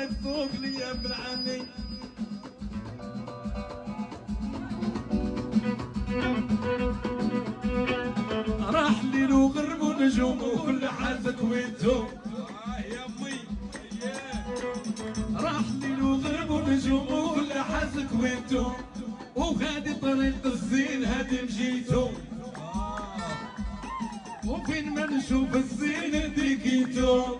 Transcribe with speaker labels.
Speaker 1: الذوق ليا بالعاني. راح ليل وغرب ونجوم وكل حالتك وينتو يا امي. راح ليل وغرب ونجوم وكل حالتك وينتو، وهادي طريق الزين هادي مجيتو، وفين ما نشوف الزين ديكيتو.